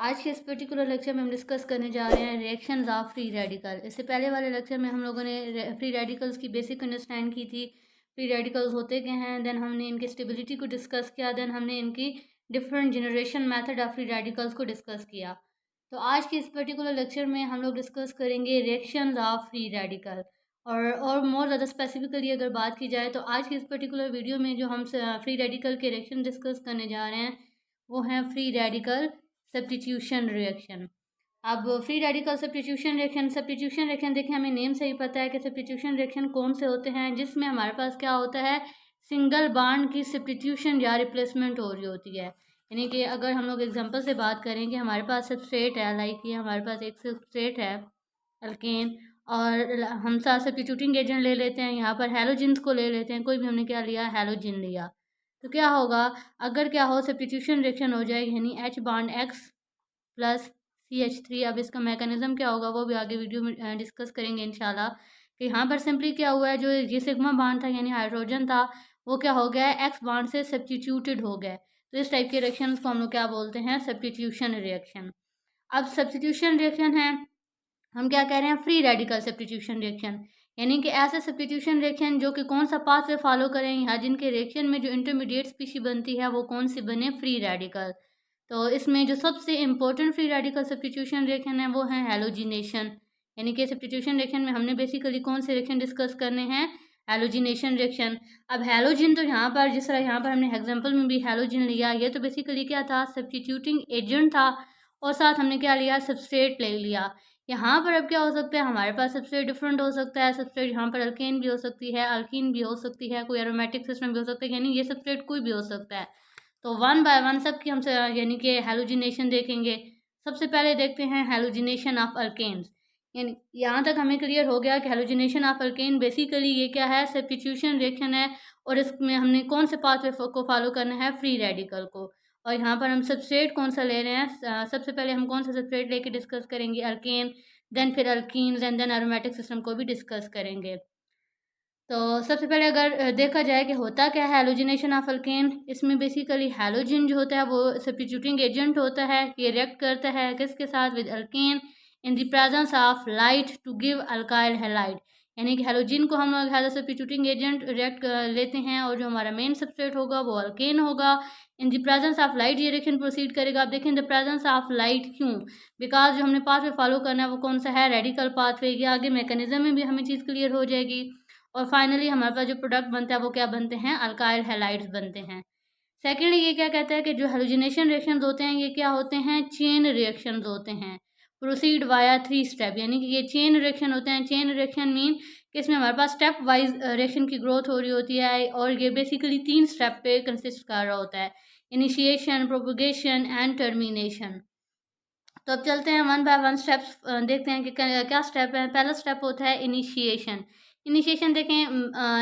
आज के इस पर्टिकुलर लेक्चर में हम डिस्कस करने जा रहे हैं रिएक्शंस ऑफ फ्री रेडिकल। इससे पहले वाले लेक्चर में हम लोगों ने फ्री रेडिकल्स की बेसिक अंडरस्टैंड की थी। फ्री रेडिकल्स होते क्या हैं, देन हमने इनकी स्टेबिलिटी को डिस्कस किया, देन हमने इनकी different generation method of free radicals को डिस्कस किया। तो आज के इस पर्टिकुलर लेक्चर में हम लोग डिस्कस करेंगे रिएक्शंस ऑफ फ्री रेडिकल। और मोर ज़्यादा स्पेसिफिकली अगर बात की जाए तो आज की इस पर्टिकुलर वीडियो में जो हम फ्री रेडिकल के रिएक्शन डिस्कस करने जा रहे हैं वो हैं फ्री रेडिकल सब्स्टिट्यूशन रिएक्शन। अब फ्री रेडिकल सब्स्टिट्यूशन रिएक्शन देखें, हमें नेम से ही पता है कि सब्स्टिट्यूशन रिएक्शन कौन से होते हैं जिसमें हमारे पास क्या होता है, सिंगल बॉन्ड की सब्स्टिट्यूशन या रिप्लेसमेंट हो रही होती है। यानी कि अगर हम लोग एग्जांपल से बात करें कि हमारे पास सब्सट्रेट है, लाइक ये हमारे पास एक सब्सट्रेट है अल्केन, और हम साथ सब्स्टिट्यूटिंग एजेंट ले लेते हैं, यहाँ पर हैलोजेंस को ले लेते हैं, कोई भी हमने क्या लिया, हैलोजन लिया। तो क्या होगा, अगर क्या हो सब्स्टिट्यूशन रिएक्शन हो जाएगी, यानी H bond X plus CH3। अब इसका मैकेनिज्म क्या होगा वो भी आगे वीडियो में डिस्कस करेंगे इंशाल्लाह। कि यहाँ पर सिंपली क्या हुआ है, जो ये सिग्मा बॉन्ड था यानी हाइड्रोजन था, वो क्या हो गया है, X बॉन्ड से सब्स्टिट्यूटेड हो गया। तो इस टाइप के रिएक्शन को हम लोग क्या बोलते हैं, सब्स्टिट्यूशन रिएक्शन। अब सब्स्टिट्यूशन रिएक्शन है, हम क्या कह रहे हैं, फ्री रेडिकल सब्स्टिट्यूशन रिएक्शन। यानी कि ऐसे सब्स्टिट्यूशन रिएक्शन जो कि कौन सा पाथवे फॉलो करें, या जिनके रिएक्शन में जो इंटरमीडिएट स्पीशी बनती है वो कौन सी बने, फ्री रेडिकल। तो इसमें जो सबसे important free radical substitution reaction है वो है हैलोजिनेशन। यानी कि सब्स्टिट्यूशन रिएक्शन में हमने बेसिकली कौन से रिएक्शन डिस्कस करने हैं, हैलोजिनेशन रिएक्शन। अब हैलोजन तो यहाँ पर जिस तरह यहाँ पर हमने एग्जांपल में भी हैलोजन लिया, ये तो बेसिकली क्या था, सब्स्टिट्यूटिंग एजेंट था, और साथ हमने क्या लिया, सबस्ट्रेट ले लिया। यहाँ पर अब क्या हो सकता है, हमारे पास सब्सट्रेट डिफरेंट हो सकता है। सब्सट्रेट यहाँ पर अल्केन भी हो सकती है, अल्कीन भी हो सकती है, कोई एरोमेटिक सिस्टम भी हो सकता है, यानी ये सब्सट्रेट कोई भी हो सकता है। तो वन बाय वन सब की हम यानी कि हैलोजिनेशन देखेंगे। सबसे पहले देखते हैं हैलोजिनेशन ऑफ अल्केन्स। यानी यहाँ तक हमें क्लियर हो गया कि हैलोजिनेशन ऑफ अल्केन बेसिकली ये क्या है, सब्स्टिट्यूशन रिएक्शन है, और इसमें हमने कौन से पाथवे को फॉलो करना है, फ्री रेडिकल को। और यहाँ पर हम सबस्ट्रेट कौन सा ले रहे हैं, सबसे पहले हम कौन सा सबस्ट्रेट लेके डिस्कस करेंगे, अल्केन, देन फिर alkenes and then aromatic system को भी डिस्कस करेंगे। तो सबसे पहले अगर देखा जाए कि होता क्या है हैलोजिनेशन ऑफ अल्केन, इसमें बेसिकली हैलोजन जो होता है वो सब्स्टिट्यूटिंग एजेंट होता है। ये रिएक्ट करता है किसके साथ, with alkane in the presence of light to give alkyl halide. यानी कि हैलोजन को हम लोग एज सब्स्टिट्यूटिंग एजेंट रिएक्ट लेते हैं, और जो हमारा मेन सबस्ट्रेट होगा वो अल्केन होगा। इन द प्रेजेंस ऑफ लाइट ये रिएक्शन प्रोसीड करेगा। आप देखें द प्रेजेंस ऑफ लाइट क्यों, बिकॉज जो हमने पाथवे फॉलो करना है वो कौन सा है, रेडिकल पाथवे। ये आगे मैकेनिज्म में भी हमें चीज़ क्लियर हो जाएगी। और फाइनली हमारे पास जो प्रोडक्ट बनता है वो क्या बनते हैं, अल्काइल हैलाइड्स बनते हैं। सेकेंडली ये क्या कहता है कि जो हेलोजिनेशन रिएक्शंस होते हैं ये क्या होते हैं, चेन रिएक्शंस होते हैं, प्रोसीड वाया 3 स्टेप। यानी कि ये चेन रिएक्शन होते हैं। चेन रिएक्शन मीन कि इसमें हमारे पास स्टेप वाइज रिएक्शन की ग्रोथ हो रही होती है, और ये बेसिकली 3 स्टेप पे कंसिस्ट कर रहा होता है, इनिशिएशन, प्रोपोगेशन एंड टर्मिनेशन। तो अब चलते हैं वन बाय वन स्टेप्स देखते हैं कि क्या स्टेप है। पहला स्टेप होता है इनिशिएशन। इनिशिएशन देखें,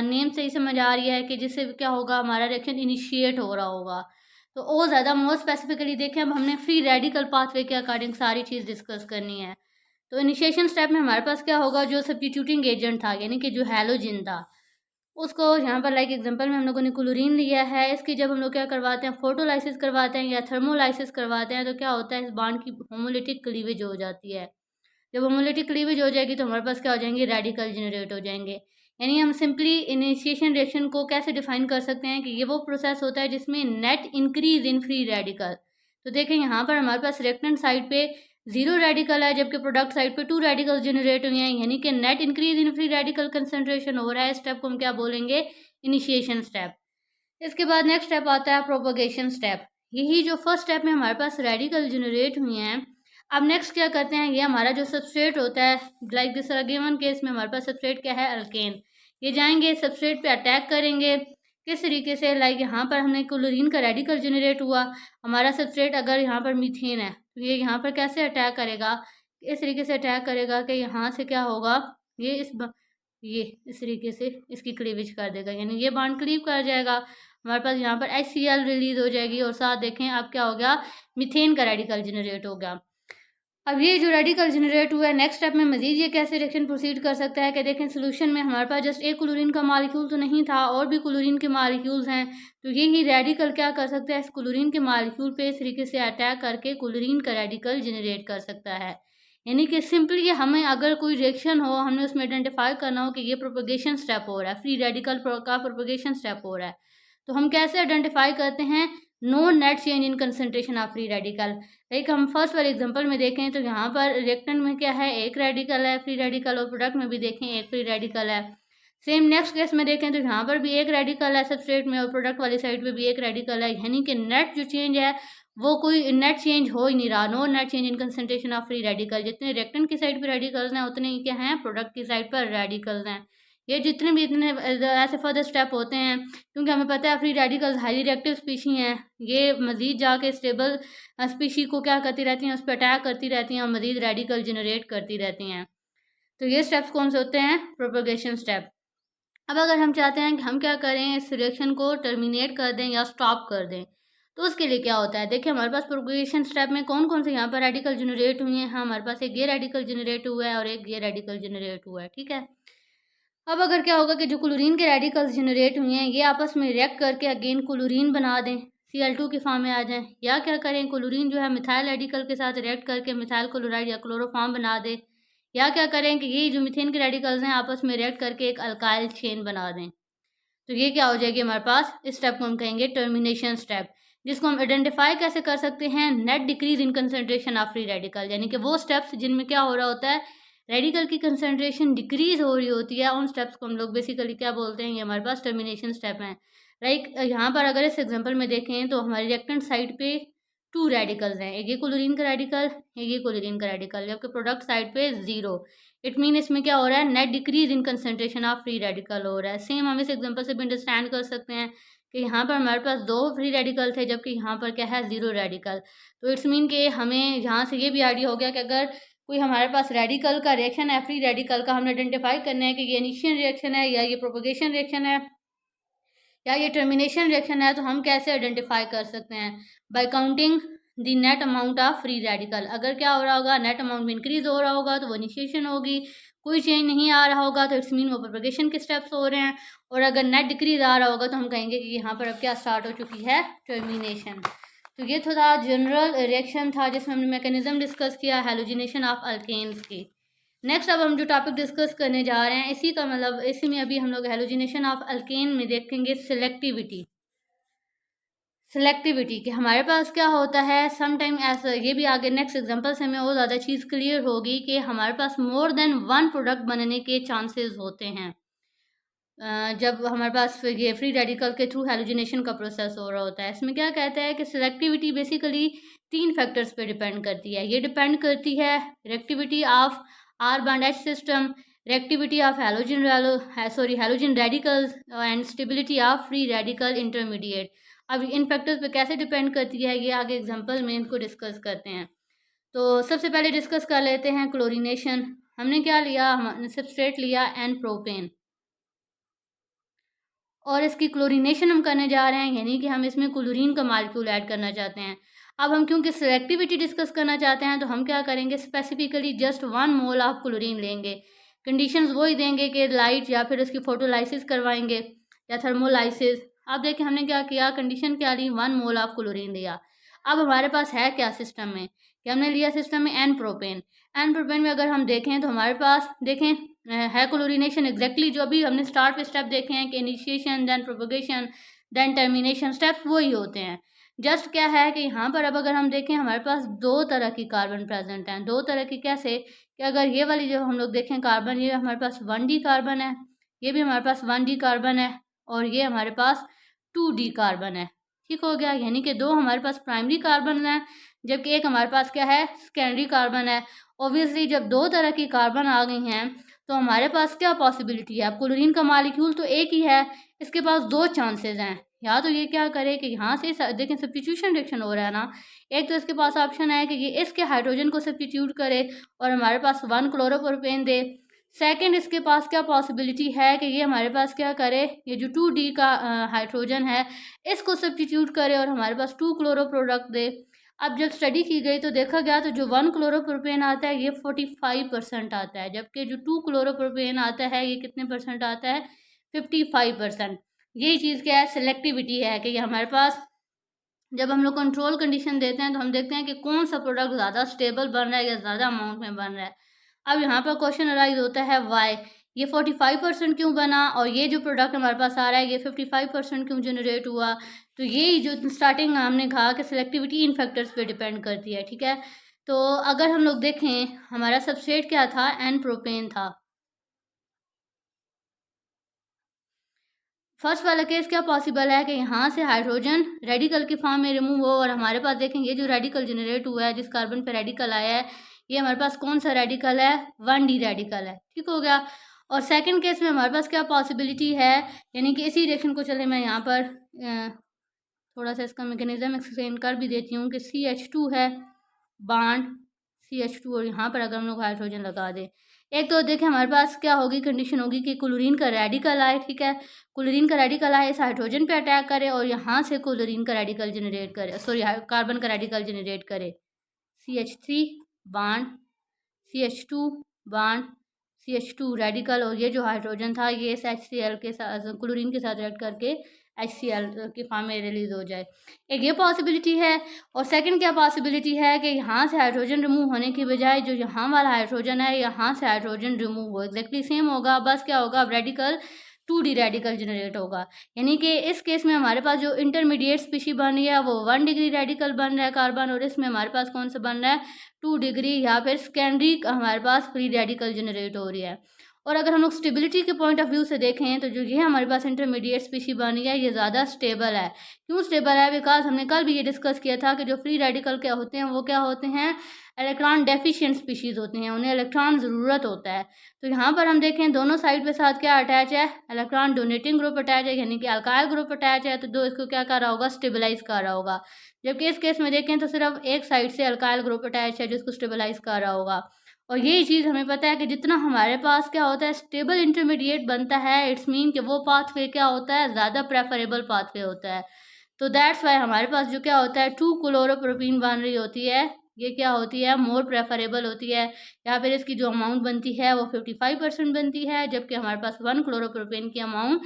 नेम से ही समझ आ रही है कि जिससे क्या होगा, हमारा रिएक्शन इनिशिएट हो रहा होगा। तो और ज़्यादा मोर स्पेसिफिकली देखें, अब हमने फ्री रेडिकल पाथवे के अकॉर्डिंग सारी चीज़ डिस्कस करनी है। तो इनिशिएशन स्टेप में हमारे पास क्या होगा, जो सब्स्टिट्यूटिंग एजेंट था यानी कि जो हैलोजन था, उसको यहाँ पर लाइक एग्जांपल में हम लोगों ने क्लोरीन लिया है। इसकी जब हम लोग क्या करवाते हैं, फोटोलाइसिस करवाते हैं या थर्मोलाइसिस करवाते हैं, तो क्या होता है, इस बॉन्ड की होमोलिटिक क्लीवेज हो जाती है। जब होमोलिटिक क्लीवेज हो जाएगी तो हमारे पास क्या हो जाएंगे, रेडिकल जनरेट हो जाएंगे। यानी हम सिंपली इनिशिएशन रिएक्शन को कैसे डिफाइन कर सकते हैं कि ये वो प्रोसेस होता है जिसमें net increase in free radical. तो देखें यहाँ पर हमारे पास रिएक्टेंट साइड पे 0 रेडिकल है, जबकि प्रोडक्ट साइड पे 2 रेडिकल जनरेट हुए हैं, यानी कि net increase in free radical concentration हो रहा है। इस स्टेप को हम क्या बोलेंगे, इनिशिएशन स्टेप। इसके बाद नेक्स्ट स्टेप आता है प्रोपोगेशन स्टेप। यही जो फर्स्ट स्टेप में हमारे पास रेडिकल जनरेट हुए हैं, अब नेक्स्ट क्या करते हैं, ये हमारा जो सबस्ट्रेट होता है, लाइक दिस गिवन केस में हमारे पास सबस्ट्रेट क्या है, अल्केन। ये जाएंगे सबस्ट्रेट पे अटैक करेंगे। किस तरीके से, लाइक यहाँ पर हमने क्लोरीन का रेडिकल जनरेट हुआ, हमारा सबस्ट्रेट अगर यहाँ पर मीथेन है तो ये यहाँ पर कैसे अटैक करेगा, इस तरीके से अटैक करेगा कि यहाँ से क्या होगा, ये ये इस तरीके से इसकी क्लीवेज कर देगा, यानी ये बॉन्ड क्लीव कर जाएगा। हमारे पास यहाँ पर HCl रिलीज हो जाएगी, और साथ देखें अब क्या हो गया, मीथेन का रेडिकल जनरेट हो गया। अब ये जो रेडिकल जनरेट हुआ है, नेक्स्ट स्टेप में मजीद ये कैसे रिएक्शन प्रोसीड कर सकता है कि देखें सोल्यूशन में हमारे पास जस्ट एक क्लोरीन का मॉलिक्यूल तो नहीं था, और भी क्लोरीन के मॉलिक्यूल्स हैं। तो यही रेडिकल क्या कर सकता है, इस क्लोरीन के मॉलिक्यूल पे इस तरीके से अटैक करके क्लोरीन का रेडिकल जनरेट कर सकता है। यानी कि सिंपली हमें अगर कोई रिएक्शन हो, हमने उसमें आइडेंटिफाई करना हो कि ये प्रोपगेशन स्टेप हो रहा है, फ्री रेडिकल का प्रोपगेशन स्टेप हो रहा है, तो हम कैसे आइडेंटिफाई करते हैं, no net change in concentration of free radical. एक हम फर्स्ट वाले एग्जांपल में देखें तो यहाँ पर रिएक्टेंट में क्या है, एक रेडिकल है फ्री रेडिकल, और प्रोडक्ट में भी देखें एक फ्री रेडिकल है। सेम नेक्स्ट केस में देखें तो यहाँ पर भी एक रेडिकल है सबस्ट्रेट में, और प्रोडक्ट वाली साइड पे भी एक रेडिकल है। यानी कि नेट जो चेंज है वो कोई नेट चेंज हो ही नहीं रहा, no net change in concentration of free radical. जितने रिएक्टेंट की साइड पर रेडिकल्स हैं उतने ही क्या हैं, प्रोडक्ट की साइड पर रेडिकल्स हैं। ये जितने भी इतने ऐसे फर्दर स्टेप होते हैं, क्योंकि हमें पता है free radicals highly reactive species हैं, ये मज़ीद जाके स्टेबल स्पीशी को क्या करती रहती हैं, उस पर अटैक करती रहती हैं और मज़ीद रेडिकल जनरेट करती रहती हैं। तो ये स्टेप्स कौन से होते हैं, प्रोपगेशन स्टेप। अब अगर हम चाहते हैं कि हम क्या करें, इस रिएक्शन को टर्मिनेट कर दें या स्टॉप कर दें, तो उसके लिए क्या होता है, देखिए हमारे पास प्रोपगेशन स्टेप में कौन कौन से यहाँ पर रेडिकल जनरेट हुए हैं। हमारे पास एक ये रेडिकल जनरेट हुआ है और एक ये रेडिकल जनरेट हुआ है, ठीक है। अब अगर क्या होगा कि जो क्लोरीन के रेडिकल्स जनरेट हुए हैं ये आपस में रिएक्ट करके अगेन क्लोरीन बना दें, Cl2 की फॉर्म में आ जाएं, या क्या करें, क्लोरीन जो है मिथाइल रेडिकल के साथ रिएक्ट करके मिथाइल क्लोराइड या क्लोरोफॉर्म बना दे, या क्या करें कि ये जो मीथेन के रेडिकल्स हैं आपस में रिएक्ट करके एक अल्काइल चेन बना दें। तो ये क्या हो जाएगी हमारे पास, इस स्टेप को हम कहेंगे टर्मिनेशन स्टेप, जिसको हम आइडेंटिफाई कैसे कर सकते हैं, net decrease in concentration of free radical. यानी कि वो स्टेप्स जिनमें क्या हो रहा होता है, रेडिकल की कंसनट्रेशन डिक्रीज हो रही होती है, उन स्टेप्स को हम लोग बेसिकली क्या बोलते हैं, ये हमारे पास टर्मिनेशन स्टेप हैं। लाइक यहाँ पर अगर इस एग्जांपल में देखें तो हमारे रिएक्टेंट साइड पे 2 रेडिकल्स हैं, एक ये क्लोरीन का रेडिकल, एक ये क्लोरीन का रेडिकल, जबकि प्रोडक्ट साइड पे 0। इट मीन इसमें क्या हो रहा है, net decrease in concentration of free radical हो रहा है। सेम हम इस एग्जांपल से भी अंडरस्टैंड कर सकते हैं कि यहाँ पर हमारे पास 2 फ्री रेडिकल थे, जबकि यहाँ पर क्या है, 0 रेडिकल। तो इट्स मीन कि हमें यहाँ से ये भी आइडिया हो गया कि अगर कोई हमारे पास रेडिकल का रिएक्शन है, फ्री रेडिकल का, हमने आइडेंटिफाई करना है कि ये इनिशियल रिएक्शन है या ये प्रोपगेशन रिएक्शन है या ये टर्मिनेशन रिएक्शन है, तो हम कैसे आइडेंटिफाई कर सकते हैं, bye counting the net amount of free radical. अगर क्या हो रहा होगा, नेट अमाउंट में इंक्रीज हो रहा होगा तो वो इनिशिएशन होगी, कोई चेंज नहीं आ रहा होगा तो इट्स मीन वो प्रोपगेशन के स्टेप्स हो रहे हैं, और अगर नेट डिक्रीज आ रहा होगा तो हम कहेंगे कि यहाँ पर अब क्या स्टार्ट हो चुकी है, टर्मिनेशन। तो ये थोड़ा जनरल रिएक्शन था जिसमें हमने मैकेनिज्म डिस्कस किया हैलोजिनेशन ऑफ अल्केन्स की। नेक्स्ट अब हम जो टॉपिक डिस्कस करने जा रहे हैं, इसी का मतलब इसी में अभी हम लोग हैलोजिनेशन ऑफ अल्केन में देखेंगे सिलेक्टिविटी। सिलेक्टिविटी कि हमारे पास क्या होता है, सम टाइम ऐसा, ये भी आगे नेक्स्ट एग्जांपल से हमें और ज़्यादा चीज़ क्लियर होगी कि हमारे पास मोर देन 1 प्रोडक्ट बनने के चांसेस होते हैं जब हमारे पास ये फ्री रेडिकल के थ्रू हैलोजिनेशन का प्रोसेस हो रहा होता है। इसमें क्या कहता है कि सिलेक्टिविटी बेसिकली 3 फैक्टर्स पे डिपेंड करती है। ये डिपेंड करती है reactivity of R bond H system, reactivity of halogen radicals and stability of free radical intermediate. अब इन फैक्टर्स पे कैसे डिपेंड करती है ये आगे एग्जांपल में इनको डिस्कस करते हैं। तो सबसे पहले डिस्कस कर लेते हैं क्लोरीनेशन। हमने क्या लिया, हमने सबस्ट्रेट लिया एन प्रोपेन, और इसकी क्लोरीनेशन हम करने जा रहे हैं, यानी कि हम इसमें क्लोरीन का मॉलिक्यूल ऐड करना चाहते हैं। अब हम क्योंकि सिलेक्टिविटी डिस्कस करना चाहते हैं तो हम क्या करेंगे, specifically just 1 mole of chlorine लेंगे। कंडीशंस वही देंगे कि लाइट या फिर उसकी फोटोलाइसिस करवाएंगे या थर्मोलाइसिस। अब देखिए हमने क्या किया, कंडीशन क्या ली, 1 मोल ऑफ क्लोरीन लिया। अब हमारे पास है क्या सिस्टम में, कि हमने लिया सिस्टम में एन प्रोपेन। एन प्रोपेन में अगर हम देखें तो हमारे पास देखें है क्लोरीनेशन एग्जैक्टली जो अभी हमने स्टार्ट पे स्टेप देखे हैं कि initiation then propagation then termination, steps वही होते हैं। जस्ट क्या है कि यहाँ पर अब अगर हम देखें हमारे पास 2 तरह की कार्बन प्रेजेंट हैं। 2 तरह की कैसे, कि अगर ये वाली जो हम लोग देखें कार्बन, ये हमारे पास 1D कार्बन है, ये भी हमारे पास 1D कार्बन है, और ये हमारे पास 2D कार्बन है। ठीक हो गया, यानी कि 2 हमारे पास प्राइमरी कार्बन है जबकि एक हमारे पास क्या है, सेकेंडरी कार्बन है। ऑब्वियसली जब 2 तरह की कार्बन आ गई हैं तो हमारे पास क्या पॉसिबिलिटी है, अब क्लोरीन का मॉलिक्यूल तो एक ही है, इसके पास 2 चांसेस हैं। या तो ये क्या करे कि यहाँ से देखें सब्स्टिट्यूशन रिएक्शन हो रहा है ना, एक तो इसके पास ऑप्शन है कि ये इसके हाइड्रोजन को सब्स्टिट्यूट करे और हमारे पास 1 क्लोरोप्रोपेन दे। सेकंड इसके पास क्या पॉसिबिलिटी है कि ये हमारे पास क्या करे, ये जो 2D का हाइड्रोजन है इसको सब्स्टिट्यूट करे और हमारे पास 2 क्लोरो प्रोडक्ट दे। अब जब स्टडी की गई तो देखा गया तो जो 1 क्लोरोप्रोपेन आता है ये 45% आता है, जबकि जो 2 क्लोरोप्रोपेन आता है ये कितने परसेंट आता है, 55%। यही चीज़ क्या है, सेलेक्टिविटी है कि हमारे पास जब हम लोग कंट्रोल कंडीशन देते हैं तो हम देखते हैं कि कौन सा प्रोडक्ट ज़्यादा स्टेबल बन रहा है या ज़्यादा अमाउंट में बन रहा है। अब यहाँ पर क्वेश्चन अराइज होता है वाई, ये 45% क्यों बना और ये जो प्रोडक्ट हमारे पास आ रहा है ये 55% क्यों जनरेट हुआ। तो ये जो स्टार्टिंग में हमने कहा कि सिलेक्टिविटी इन फैक्टर्स पे डिपेंड करती है, ठीक है। तो अगर हम लोग देखें हमारा सबस्ट्रेट क्या था, एन प्रोपेन था। फर्स्ट वाला केस क्या पॉसिबल है कि यहाँ से हाइड्रोजन रेडिकल के फॉर्म में रिमूव हो और हमारे पास देखें ये जो रेडिकल जनरेट हुआ है, जिस कार्बन पे रेडिकल आया है, ये हमारे पास कौन सा रेडिकल है, 1d रेडिकल है, ठीक हो गया। और सेकंड केस में हमारे पास क्या पॉसिबिलिटी है, यानी कि इसी रिएक्शन को चले मैं यहाँ पर थोड़ा सा इसका मैकेनिज्म एक्सप्लेन कर भी देती हूँ कि CH2 है बॉन्ड CH2 और यहाँ पर अगर हम लोग हाइड्रोजन लगा दें, एक तो देखिए हमारे पास क्या होगी, कंडीशन होगी कि क्लोरीन का रेडिकल आए, ठीक है, क्लोरीन का रेडिकल आए, इस हाइड्रोजन पे अटैक करे और यहाँ से क्लोरीन का रेडिकल जनरेट करे, सॉरी कार्बन का रेडिकल जनरेट करे, CH3 bond CH2 bond CH2 radical, और ये जो हाइड्रोजन था ये इस HCl के साथ क्लोरीन के साथ रिएक्ट करके HCl के फॉर्म में रिलीज हो जाए, एक ये पॉसिबिलिटी है। और सेकंड क्या पॉसिबिलिटी है कि यहाँ से हाइड्रोजन रिमूव होने की बजाय जो यहाँ वाला हाइड्रोजन है यहाँ से हाइड्रोजन रिमूव हो, एग्जैक्टली सेम होगा, बस क्या होगा, अब रेडिकल 2d रेडिकल जनरेट होगा। यानी कि इस केस में हमारे पास जो इंटरमीडिएट स्पीशी बन रही है वो 1 डिग्री रेडिकल बन रहा है कार्बन, और इसमें हमारे पास कौन सा बन रहा है, 2 डिग्री, या फिर सेकेंडरी हमारे पास फ्री रेडिकल जनरेट हो रही है। और अगर हम लोग स्टेबिलिटी के पॉइंट ऑफ व्यू से देखें तो जो ये हमारे पास इंटरमीडिएट स्पीशी बनी है ये ज़्यादा स्टेबल है। क्यों स्टेबल है, बिकॉज हमने कल भी ये डिस्कस किया था कि जो फ्री रेडिकल क्या होते हैं वो क्या होते हैं, इलेक्ट्रॉन डेफिशिएंट स्पीशीज़ होते हैं, उन्हें इलेक्ट्रॉन ज़रूरत होता है। तो यहाँ पर हम देखें दोनों साइड पे साथ क्या अटैच है, इलेक्ट्रॉन डोनेटिंग ग्रुप अटैच है, यानी कि अल्काइल ग्रुप अटैच है, तो दो इसको क्या कर रहा होगा, स्टेबलाइज कर रहा होगा। जबकि इस केस में देखें तो सिर्फ एक साइड से अल्काइल ग्रुप अटैच है जिसको स्टेबलाइज कर रहा होगा। और यही चीज़ हमें पता है कि जितना हमारे पास क्या होता है, स्टेबल इंटरमीडिएट बनता है, इट्स मीन कि वो पाथवे क्या होता है, ज़्यादा प्रेफरेबल पाथवे होता है। तो दैट्स वाई हमारे पास जो क्या होता है 2 क्लोरोप्रोपीन बन रही होती है, ये क्या होती है, मोर प्रेफरेबल होती है, या फिर इसकी जो अमाउंट बनती है वो 55% बनती है, जबकि हमारे पास 1 क्लोरोप्रोपेन की अमाउंट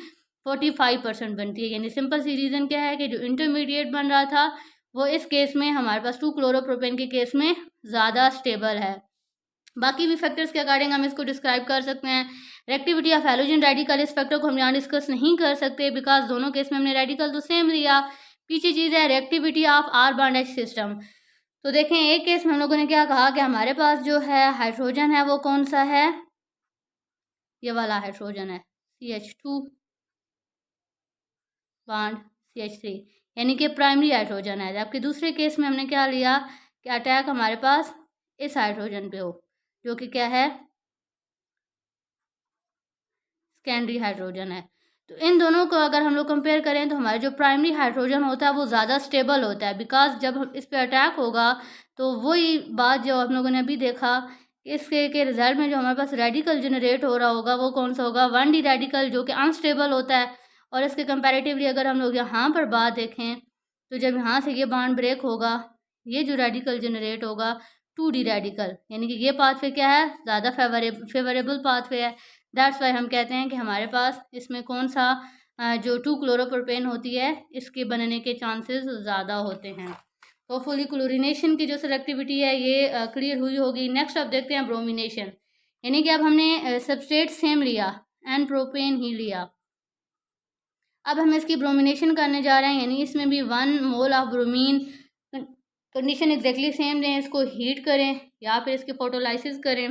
45% बनती है। यानी सिंपल सी रीज़न क्या है कि जो इंटरमीडिएट बन रहा था वो इस केस में हमारे पास 2 क्लोरोप्रोपेन के केस में ज़्यादा स्टेबल है। बाकी भी फैक्टर्स के अकॉर्डिंग हम इसको डिस्क्राइब कर सकते हैं। रेक्टिविटी ऑफ हैलोजन रेडिकल, इस फैक्टर को हम यहाँ डिस्कस नहीं कर सकते बिकॉज दोनों केस में हमने रेडिकल तो सेम लिया। पीछे चीज़ है reactivity of R bond H system. तो देखें एक केस में हम लोगों ने क्या कहा कि हमारे पास जो है हाइड्रोजन है वो कौन सा है, ये वाला हाइड्रोजन है CH2 बॉन्ड CH3, यानी कि प्राइमरी हाइड्रोजन है। जबकि दूसरे केस में हमने क्या लिया कि अटैक हमारे पास इस हाइड्रोजन पे हो जो कि क्या है, सेकेंडरी हाइड्रोजन है। तो इन दोनों को अगर हम लोग कंपेयर करें तो हमारा जो प्राइमरी हाइड्रोजन होता है वो ज़्यादा स्टेबल होता है, बिकॉज जब हम इस पर अटैक होगा तो वही बात जो हम लोगों ने अभी देखा, इसके के रिजल्ट में जो हमारे पास रेडिकल जनरेट हो रहा होगा वो कौन सा होगा, 1d रेडिकल, जो कि अनस्टेबल होता है। और इसके कंपैरेटिवली अगर हम लोग यहाँ पर बात देखें तो जब यहाँ से ये बॉन्ड ब्रेक होगा, ये जो रेडिकल जनरेट होगा 2d रेडिकल, यानी कि ये पाथवे क्या है, ज़्यादा फेवरेबल पाथवे है। दैट्स वाई हम कहते हैं कि हमारे पास इसमें कौन सा जो 2 क्लोरोप्रोपेन होती है इसके बनने के चांसेस ज़्यादा होते हैं। तो फुली क्लोरीनेशन की जो सेलेक्टिविटी है ये क्लियर हुई होगी। नेक्स्ट अब देखते हैं ब्रोमिनेशन, यानी कि अब हमने सबस्ट्रेट सेम लिया, एन प्रोपेन ही लिया, अब हम इसकी ब्रोमिनेशन करने जा रहे हैं, यानी इसमें भी 1 mole of bromine, condition exactly same दें, इसको हीट करें या फिर इसकी फोटोलाइसिस करें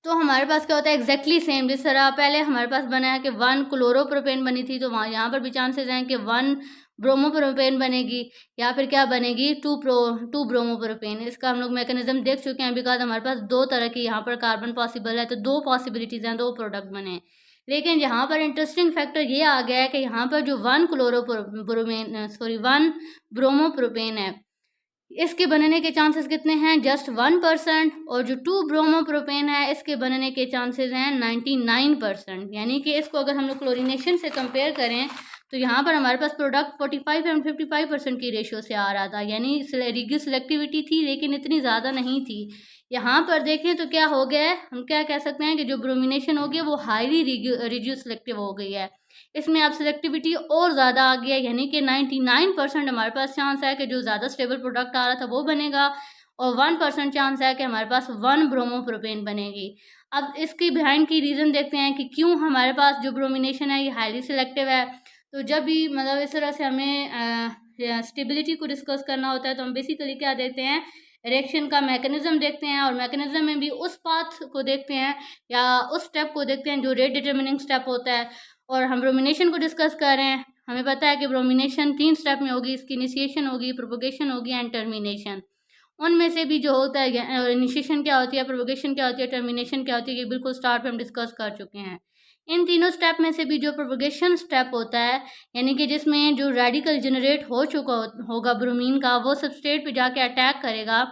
तो हमारे पास क्या होता है, एग्जैक्टली सेम। जिस तरह पहले हमारे पास बना है कि 1 क्लोरोप्रोपेन बनी थी, तो वहाँ यहाँ पर भी चांसेस हैं कि 1 ब्रोमोप्रोपेन बनेगी या फिर क्या बनेगी, 2 ब्रोमोप्रोपेन। इसका हम लोग मैकेनिज्म देख चुके हैं, बिकॉज हमारे पास 2 तरह की यहाँ पर कार्बन पॉसिबल है, तो 2 पॉसिबिलिटीज़ हैं, 2 प्रोडक्ट बने। लेकिन यहाँ पर इंटरेस्टिंग फैक्टर ये आ गया है कि यहाँ पर जो 1 ब्रोमोप्रोपेन है इसके बनने के चांसेस कितने हैं, जस्ट 1%, और जो 2 ब्रोमोप्रोपेन है इसके बनने के चांसेस हैं 99%। यानी कि इसको अगर हम लोग क्लोरीनेशन से कंपेयर करें तो यहाँ पर हमारे पास प्रोडक्ट 45 एंड 55% की रेशियो से आ रहा था, यानी रिड्यूस सेलेक्टिविटी थी लेकिन इतनी ज़्यादा नहीं थी। यहाँ पर देखें तो क्या हो गया है, हम क्या कह सकते हैं कि जो ब्रोमिनेशन हो गया वो हाईली रिड्यूस सेलेक्टिव हो गई है। इसमें अब सेलेक्टिविटी और ज़्यादा आ गया है, यानी कि 99% हमारे पास चांस है कि जो ज़्यादा स्टेबल प्रोडक्ट आ रहा था वो बनेगा, और 1% चांस है कि हमारे पास 1 ब्रोमोप्रोपेन बनेगी। अब इसकी बिहाइंड की रीज़न देखते हैं कि क्यों हमारे पास जो ब्रोमिनेशन है ये हाईली सिलेक्टिव है। तो जब भी मतलब इस तरह से हमें स्टेबिलिटी को डिस्कस करना होता है तो हम बेसिकली क्या देखते हैं, रिएक्शन का मैकेनिज्म देखते हैं, और मैकेनिज्म में भी उस पाथ को देखते हैं या उस स्टेप को देखते हैं जो रेट डिटर्मिनिंग स्टेप होता है। और हम ब्रोमिनेशन को डिस्कस कर रहे हैं, हमें पता है कि ब्रोमिनेशन 3 स्टेप में होगी, इसकी इनिशिएशन होगी, प्रोपोगेशन होगी एंड टर्मिनेशन। उनमें से भी जो होता है इनिशिएशन क्या होती है, प्रोपोगेशन क्या होती है, टर्मिनेशन क्या होती है, ये बिल्कुल स्टार्ट पे हम डिस्कस कर चुके हैं। इन तीनों स्टेप में से भी जो प्रोपोगेशन स्टेप होता है, यानी कि जिसमें जो रेडिकल जनरेट हो चुका होगा ब्रोमीन का, वो सबस्ट्रेट पे जाके अटैक करेगा,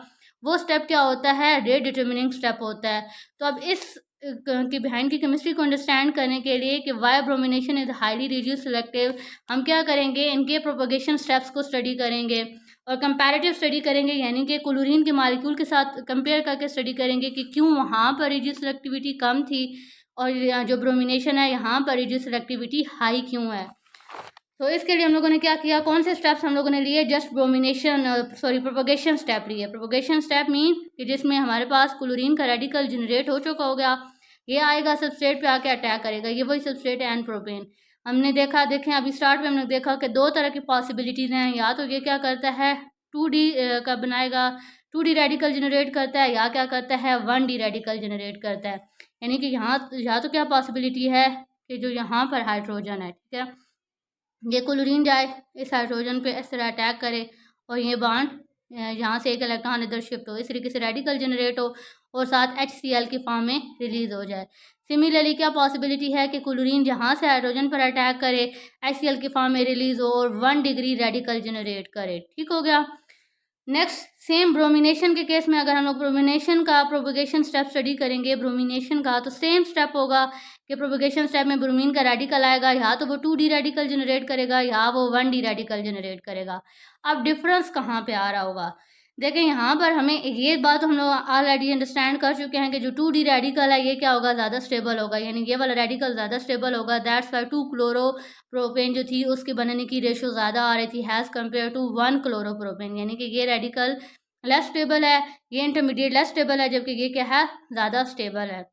वो स्टेप क्या होता है, रेट डिटर्मिनिंग स्टेप होता है। तो अब इस की बिहाइंड की केमिस्ट्री को अंडरस्टैंड करने के लिए कि why bromination is highly reduce selective, हम क्या करेंगे, इनके प्रोपोगेशन स्टेप्स को स्टडी करेंगे और कंपैरेटिव स्टडी करेंगे, यानी कि क्लोरीन के मॉलिक्यूल के साथ कंपेयर करके स्टडी करेंगे कि क्यों वहाँ पर रिड्यूस सिलेक्टिविटी कम थी और जो ब्रोमिनेशन है यहाँ पर रिड्यूस सिलेक्टिविटी हाई क्यों है। तो इसके लिए हम लोगों ने क्या किया, कौन से स्टेप्स हम लोगों ने लिए, जस्ट ब्रोमिनेशन प्रोपोगेशन स्टेप लिए। प्रोपोगेशन स्टेप मीन कि जिसमें हमारे पास क्लोरीन का रेडिकल जनरेट हो चुका हो गया, ये आएगा सबस्ट्रेट पे आके अटैक करेगा, ये वही सबस्ट्रेट है एन प्रोपेन। हमने देखें अभी स्टार्ट में हमने देखा कि दो तरह की पॉसिबिलिटीज़ हैं, या तो ये क्या करता है 2D का बनाएगा, 2D रेडिकल जनरेट करता है, या क्या करता है 1D रेडिकल जनरेट करता है। यानी कि यहाँ तो क्या पॉसिबिलिटी है कि जो यहाँ पर हाइड्रोजन है, ठीक है, ये क्लोरीन जाए इस हाइड्रोजन पे इस तरह अटैक करे और ये बॉन्ड यहाँ से एक इलेक्ट्रॉन इधर शिफ्ट हो, इस तरीके से रेडिकल जनरेट हो और साथ HCl की फॉर्म में रिलीज हो जाए। सिमिलरली क्या पॉसिबिलिटी है कि क्लोरीन जहाँ से हाइड्रोजन पर अटैक करे HCl की फॉर्म में रिलीज हो और 1 डिग्री रेडिकल जनरेट करे। ठीक हो गया। नेक्स्ट सेम ब्रोमिनेशन के केस में अगर हम लोग ब्रोमिनेशन का प्रोपोगेशन स्टेप स्टडी करेंगे ब्रोमिनेशन का, तो सेम स्टेप होगा कि प्रोपोगेशन स्टेप में ब्रोमीन का रेडिकल आएगा, या तो वो 2D रेडिकल जनरेट करेगा या वो 1D रेडिकल जनरेट करेगा। अब डिफरेंस कहाँ पे आ रहा होगा, देखें यहाँ पर हमें ये बात हम लोग ऑलरेडी अंडरस्टैंड कर चुके हैं कि जो 2D रेडिकल है ये क्या होगा, ज़्यादा स्टेबल होगा, यानी ये वाला रेडिकल ज़्यादा स्टेबल होगा। दैट्स वाई 2 क्लोरोप्रोपेन जो थी उसके बनने की रेशो ज़्यादा आ रही थी हैज़ कम्पेयर टू 1 क्लोरोप्रोपेन, यानी कि ये रेडिकल लेस स्टेबल है, ये इंटरमीडिएट लेस स्टेबल है, जबकि ये क्या है, ज़्यादा स्टेबल है।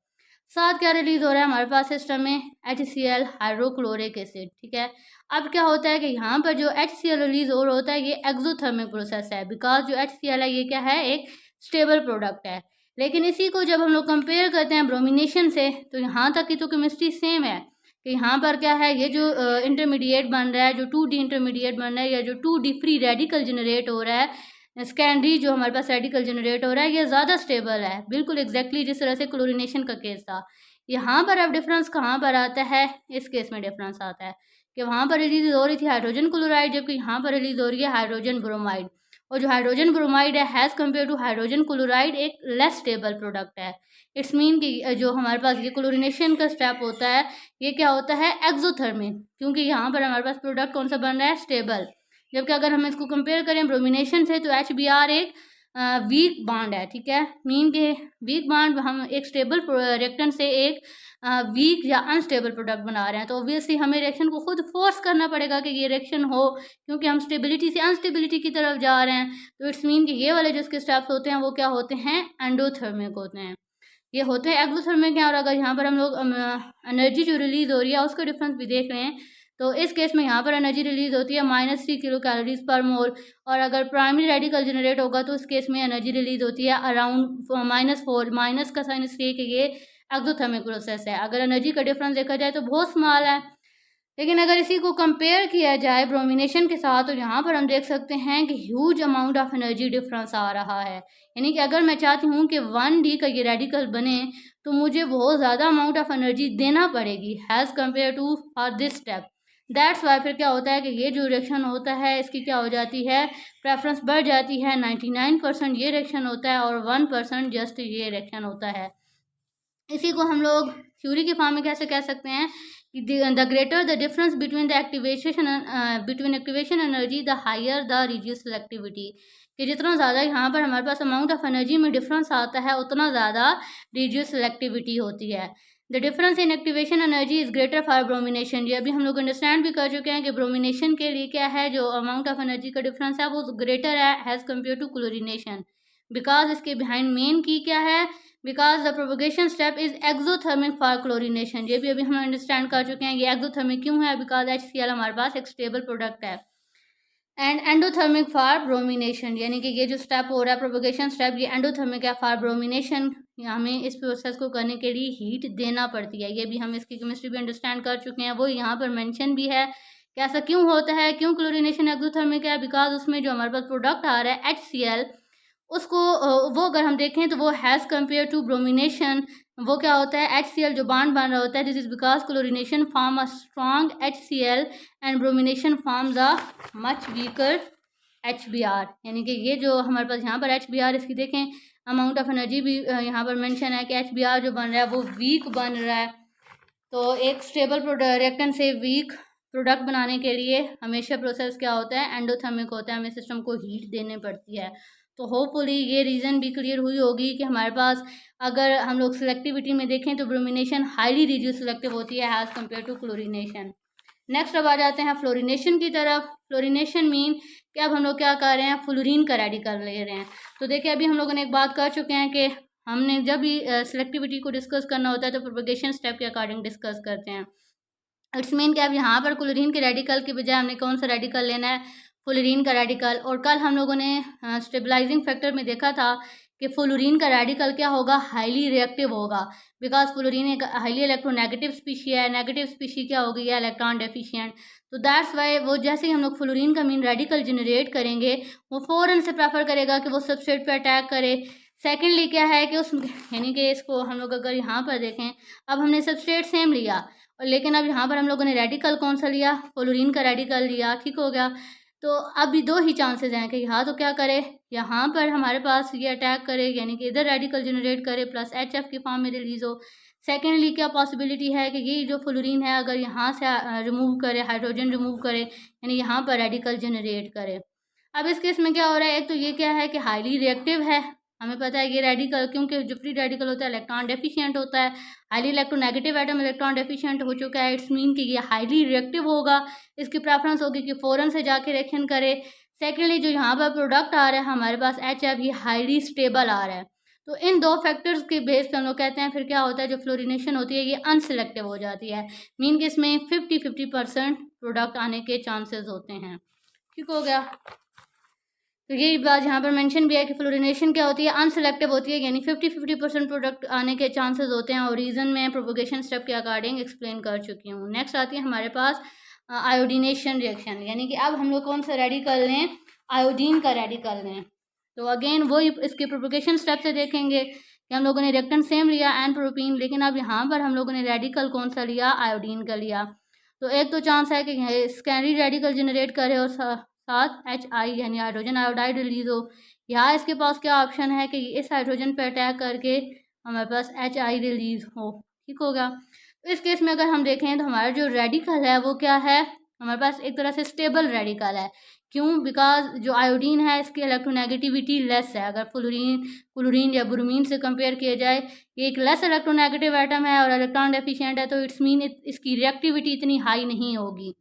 साथ क्या रिलीज हो रहा है हमारे पास सिस्टम में HCl हाइड्रोक्लोरिक एसिड। ठीक है, अब क्या होता है कि यहाँ पर जो HCl रिलीज और होता है ये एक्सोथर्मिक प्रोसेस है, बिकॉज जो HCl है ये क्या है, एक स्टेबल प्रोडक्ट है। लेकिन इसी को जब हम लोग कंपेयर करते हैं ब्रोमिनेशन से, तो यहाँ तक की तो केमिस्ट्री सेम है कि यहाँ पर क्या है, ये जो इंटरमीडिएट बन रहा है, जो 2D इंटरमीडिएट बन रहा है या जो 2D फ्री रेडिकल जनरेट हो रहा है, सेकेंडरी जो हमारे पास रेडिकल जनरेट हो रहा है, ये ज़्यादा स्टेबल है, बिल्कुल एग्जैक्टली जिस तरह से क्लोरीनेशन का केस था। यहाँ पर अब डिफरेंस कहाँ पर आता है, इस केस में डिफरेंस आता है कि वहाँ पर रिलीज हो रही थी हाइड्रोजन क्लोराइड, जबकि यहाँ पर रिलीज हो रही है हाइड्रोजन ब्रोमाइड। और जो हाइड्रोजन ब्रोमाइड है has compare to hydrogen chloride एक लेस स्टेबल प्रोडक्ट है। इट्स मीन कि जो हमारे पास ये क्लोरीनेशन का स्टेप होता है ये क्या होता है, एक्सोथर्मिक, क्योंकि यहाँ पर हमारे पास प्रोडक्ट कौन सा बन रहा है, स्टेबल। जबकि अगर हम इसको कंपेयर करें ब्रोमिनेशन से तो HBr एक वीक बॉन्ड है। ठीक है, मीन के वीक बॉन्ड हम एक स्टेबल रिएक्टेंट से एक वीक या अनस्टेबल प्रोडक्ट बना रहे हैं, तो ऑब्वियसली हमें रिएक्शन को खुद फोर्स करना पड़ेगा कि ये रिएक्शन हो, क्योंकि हम स्टेबिलिटी से अनस्टेबिलिटी की तरफ जा रहे हैं। तो इट्स मीन कि ये वाले जो इसके स्टेप्स होते हैं वो क्या होते हैं, एंडोथर्मिक होते हैं, ये होते हैं एक्सोथर्मिक हैं। और अगर यहाँ पर हम लोग एनर्जी जो रिलीज हो रही है उसका डिफरेंस भी देख रहे हैं, तो इस केस में यहाँ पर एनर्जी रिलीज होती है -3 किलो कैलोरीज पर मोल, और अगर प्राइमरी रेडिकल जनरेट होगा तो इस केस में एनर्जी रिलीज होती है अराउंड -4, माइनस का साइन इसलिए कि ये एक्सोथर्मिक प्रोसेस है। अगर एनर्जी का डिफरेंस देखा जाए तो बहुत स्मॉल है, लेकिन अगर इसी को कंपेयर किया जाए ब्रोमिनेशन के साथ तो यहाँ पर हम देख सकते हैं कि huge amount of energy difference आ रहा है। यानी कि अगर मैं चाहती हूँ कि 1D का ये रेडिकल बने तो मुझे बहुत ज़्यादा अमाउंट ऑफ एनर्जी देना पड़ेगी has compare to for this step. That's why फिर क्या होता है कि ये जो रिएक्शन होता है इसकी क्या हो जाती है, प्रेफरेंस बढ़ जाती है। 99% ये रिएक्शन होता है और 1% जस्ट ये रिएक्शन होता है। इसी को हम लोग थ्योरी के फॉर्म में कैसे कह सकते हैं the greater the difference between the activation energy the higher the reduce selectivity, कि जितना ज़्यादा यहाँ पर हमारे पास अमाउंट ऑफ एनर्जी में डिफरेंस आता है उतना ज़्यादा रिड्यूस सेलेक्टिविटी होती है। The difference in activation energy is greater for bromination. ये अभी हम लोग अंडरस्टैंड भी कर चुके हैं कि ब्रोमिनेशन के लिए क्या है, जो अमाउंट ऑफ एनर्जी का डिफरेंस है वो ग्रेटर है as compare to chlorination. Because इसके बिहाइंड मेन की क्या है, because the propagation step is exothermic for chlorination. ये भी अभी हम अंडरस्टैंड कर चुके हैं। ये एक्सोथर्मिक क्यों है, बिकॉज HCl हमारे पास एक स्टेबल प्रोडक्ट है। एंड एंडोथर्मिक फॉर ब्रोमिनेशन, यानी कि ये जो स्टेप हो रहा है प्रोपोगेशन स्टेप, ये एंडोथर्मिक है फॉर ब्रोमिनेशन। हमें इस प्रोसेस को करने के लिए हीट देना पड़ती है। ये भी हम इसकी केमिस्ट्री भी अंडरस्टैंड कर चुके हैं, वो यहाँ पर मेंशन भी है कि ऐसा क्यों होता है, क्यों क्लोरिनेशन एक्सोथर्मिक है। बिकॉज उसमें जो हमारे पास प्रोडक्ट आ रहा है HCl, उसको वो अगर हम देखें तो वो हैज़ कम्पेयर टू ब्रोमिनेशन वो क्या होता है, HCl जो बॉन्ड बन रहा होता है, this is because chlorination form a strong HCl and bromination forms a much weaker HBr। यानी कि ये जो हमारे पास यहाँ पर HBr, इसकी देखें अमाउंट ऑफ एनर्जी भी यहाँ पर मेंशन है कि HBr जो बन रहा है वो वीक बन रहा है। तो एक स्टेबल रिएक्टेंट से वीक प्रोडक्ट बनाने के लिए हमेशा प्रोसेस क्या होता है, एंडोथर्मिक होता है, हमें सिस्टम को हीट देने पड़ती है। तो होपफुली ये रीज़न भी क्लियर हुई होगी कि हमारे पास अगर हम लोग सिलेक्टिविटी में देखें तो ब्रोमिनेशन हाईली रिड्यूस सिलेक्टिव होती है as compare to chlorination. Next अब आ जाते हैं फ्लोरिनेशन की तरफ। फ्लोरिनेशन मीन कि अब हम लोग क्या कर रहे हैं, फ्लोरीन का रेडिकल ले रहे हैं। तो देखिए अभी हम लोगों ने एक बात कर चुके हैं कि हमने जब भी सिलेक्टिविटी को डिस्कस करना होता है तो प्रोपगेशन स्टेप के अकॉर्डिंग डिस्कस करते हैं। इट्स मीन कि अब यहाँ पर क्लोरीन के रेडिकल के बजाय हमने कौन सा रेडिकल लेना है, फ्लोरीन का रेडिकल। और कल हम लोगों ने स्टेबलाइजिंग फैक्टर में देखा था कि फ्लोरीन का रेडिकल क्या होगा, हाईली रिएक्टिव होगा। बिकॉज फ्लोरीन एक हाईली इलेक्ट्रोनेगेटिव स्पीशी है, नेगेटिव स्पीशी क्या होगी, या इलेक्ट्रॉन डेफिशिएंट। तो दैट्स वाई वो जैसे ही हम लोग फ्लोरीन का मीन रेडिकल जनरेट करेंगे वो फ़ौरन से प्रेफर करेगा कि वो सबस्ट्रेट पे अटैक करे। सेकेंडली क्या है कि उस यानी कि इसको हम लोग अगर यहाँ पर देखें, अब हमने सबस्ट्रेट सेम लिया और लेकिन अब यहाँ पर हम लोगों ने रेडिकल कौन सा लिया, फ्लोरीन का रेडिकल लिया, ठीक हो गया। तो अब भी दो ही चांसेस हैं कि यहाँ तो क्या करे, यहाँ पर हमारे पास ये अटैक करे, यानी कि इधर रेडिकल जनरेट करे प्लस HF की फॉर्म में रिलीज हो। सेकेंडली क्या पॉसिबिलिटी है कि ये जो फ्लोरीन है अगर यहाँ से रिमूव करे, हाइड्रोजन रिमूव करे, यानी यहाँ पर रेडिकल जनरेट करे। अब इस केस में क्या हो रहा है, एक तो ये क्या है कि हाईली रिएक्टिव है, हमें पता है ये रेडिकल, क्योंकि जो फ्री रेडिकल होता है इलेक्ट्रॉन डेफिशिएंट होता है, highly electronegative atom electron deficient हो चुका है। इट्स मीन कि ये हाईली रिएक्टिव होगा, इसकी प्रेफरेंस होगी कि फ़ौरन से जाके रिएक्शन करे। सेकेंडली जो यहाँ पर प्रोडक्ट आ रहा है हमारे पास HF, ये हाईली स्टेबल आ रहा है। तो इन दो फैक्टर्स के बेस पे हम लोग कहते हैं फिर क्या होता है, जो फ्लोरिनेशन होती है ये अनसिलेक्टिव हो जाती है। मीन कि इसमें 50-50% प्रोडक्ट आने के चांसेस होते हैं, ठीक हो गया। तो यही बात यहाँ पर मेंशन भी है कि फ्लोरिनेशन क्या होती है, अनसिलेक्टिव होती है, यानी 50-50% प्रोडक्ट आने के चांसेस होते हैं। और रीज़न मैं प्रोपोगेशन स्टेप के अकॉर्डिंग एक्सप्लेन कर चुकी हूँ। नेक्स्ट आती है हमारे पास आयोडीनेशन रिएक्शन, यानी कि अब हम लोग कौन सा रेडिकल लें, आयोडीन का रेडिकल लें। तो अगेन वही इसके प्रोपोगेशन स्टेप से देखेंगे कि हम लोगों ने रिएक्टेंट सेम लिया एन प्रोपीन, लेकिन अब यहाँ पर हम लोगों ने रेडिकल कौन सा लिया, आयोडीन का लिया। तो एक तो चांस है कि सेकेंडरी रेडिकल जनरेट करे और साथ HI यानी हाइड्रोजन आयोडाइड रिलीज हो। यहाँ इसके पास क्या ऑप्शन है कि इस हाइड्रोजन पर अटैक करके हमारे पास HI रिलीज हो, ठीक हो गया। तो इस केस में अगर हम देखें तो हमारा जो रेडिकल है वो क्या है, हमारे पास एक तरह से स्टेबल रेडिकल है। क्यों, बिकॉज जो आयोडीन है इसकी इलेक्ट्रोनेगेटिविटी लेस है। अगर क्लोरीन या ब्रोमीन से कंपेयर किया जाए, ये एक लेस इलेक्ट्रोनेगेटिव एटम है और इलेक्ट्रॉन डेफिशिएंट है, तो इट्स मीन इसकी रिएक्टिविटी इतनी हाई नहीं होगी।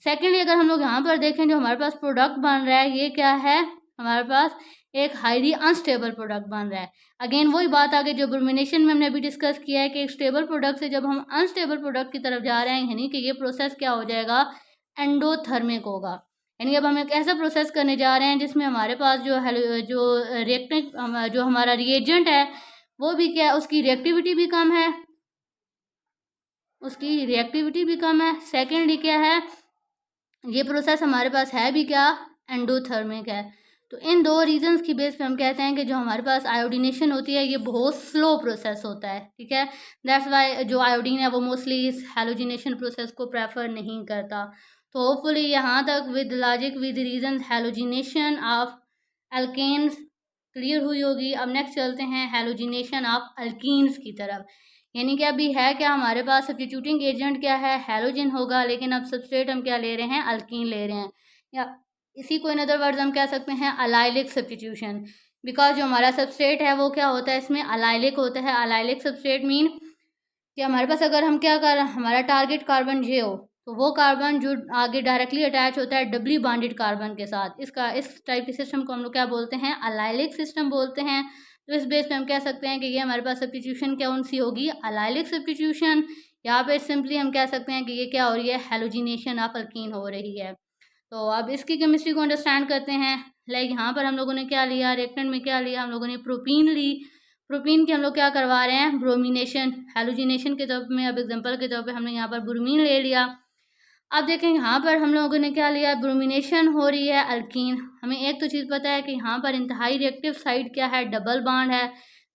सेकेंडली अगर हम लोग यहाँ पर देखें जो हमारे पास प्रोडक्ट बन रहा है ये क्या है, हमारे पास एक हाईली अनस्टेबल प्रोडक्ट बन रहा है। अगेन वही बात आगे जो ब्रोमिनेशन में हमने अभी डिस्कस किया है कि एक स्टेबल प्रोडक्ट से जब हम अनस्टेबल प्रोडक्ट की तरफ जा रहे हैं, यानी कि ये प्रोसेस क्या हो जाएगा, एंडोथर्मिक होगा। यानी अब हम एक ऐसा प्रोसेस करने जा रहे हैं जिसमें हमारे पास जो रिएक्टेंट जो हमारा रिएजेंट है वो भी क्या, उसकी रिएक्टिविटी भी कम है, सेकेंडली क्या है, ये प्रोसेस हमारे पास है भी क्या, एंडोथर्मिक है। तो इन दो रीजंस की बेस पे हम कहते हैं कि जो हमारे पास आयोडीनेशन होती है ये बहुत स्लो प्रोसेस होता है, ठीक है। दैट्स वाई जो आयोडीन है वो मोस्टली इस हैलोजिनेशन प्रोसेस को प्रेफर नहीं करता। तो होपफुली यहाँ तक with logic with reasons halogenation of alkanes clear हुई होगी। अब नेक्स्ट चलते हैं हैलोजिनेशन ऑफ अल्कीन्स की तरफ, यानी कि अभी है क्या हमारे पास सब्स्टिट्यूटिंग एजेंट क्या है, हैलोजन होगा, लेकिन अब सबस्ट्रेट हम क्या ले रहे हैं, अल्कीन ले रहे हैं, या इसी को इन अदर वर्ड्स हम कह सकते हैं अलाइलिक सब्स्टिट्यूशन। बिकॉज जो हमारा सबस्ट्रेट है वो क्या होता है, इसमें अलाइलिक होता है। अलाइलिक सबस्ट्रेट मीन कि हमारे पास अगर हम क्या कर, हमारा टारगेट कार्बन ये हो, तो वो कार्बन जो आगे डायरेक्टली अटैच होता है डबली बॉन्डेड कार्बन के साथ, इस टाइप के सिस्टम को हम लोग क्या बोलते हैं, अलाइलिक सिस्टम बोलते हैं। तो इस बेस पे हम कह सकते हैं कि ये हमारे पास सब्स्टिट्यूशन क्या कौन सी होगी, अलाइलिक सब्स्टिट्यूशन। यहाँ पे सिंपली हम कह सकते हैं कि ये क्या हो रही है, हेलोजिनेशन ऑफ अल्कीन हो रही है। तो अब इसकी केमिस्ट्री को अंडरस्टैंड करते हैं। लाइक यहाँ पर हम लोगों ने क्या लिया, रिएक्टेंट में क्या लिया, हम लोगों ने प्रोपीन ली। प्रोपीन की हम लोग क्या करवा रहे हैं, ब्रोमिनेशन, हेलोजिनेशन के तौर में। अब एग्जांपल के तौर पे हमने यहाँ पर ब्रोमीन ले लिया। अब देखें यहाँ पर हम लोगों ने क्या लिया, ब्रोमिनेशन हो रही है अल्कीन। हमें एक तो चीज़ पता है कि यहाँ पर इंतहाई रिएक्टिव साइड क्या है, डबल बॉन्ड है।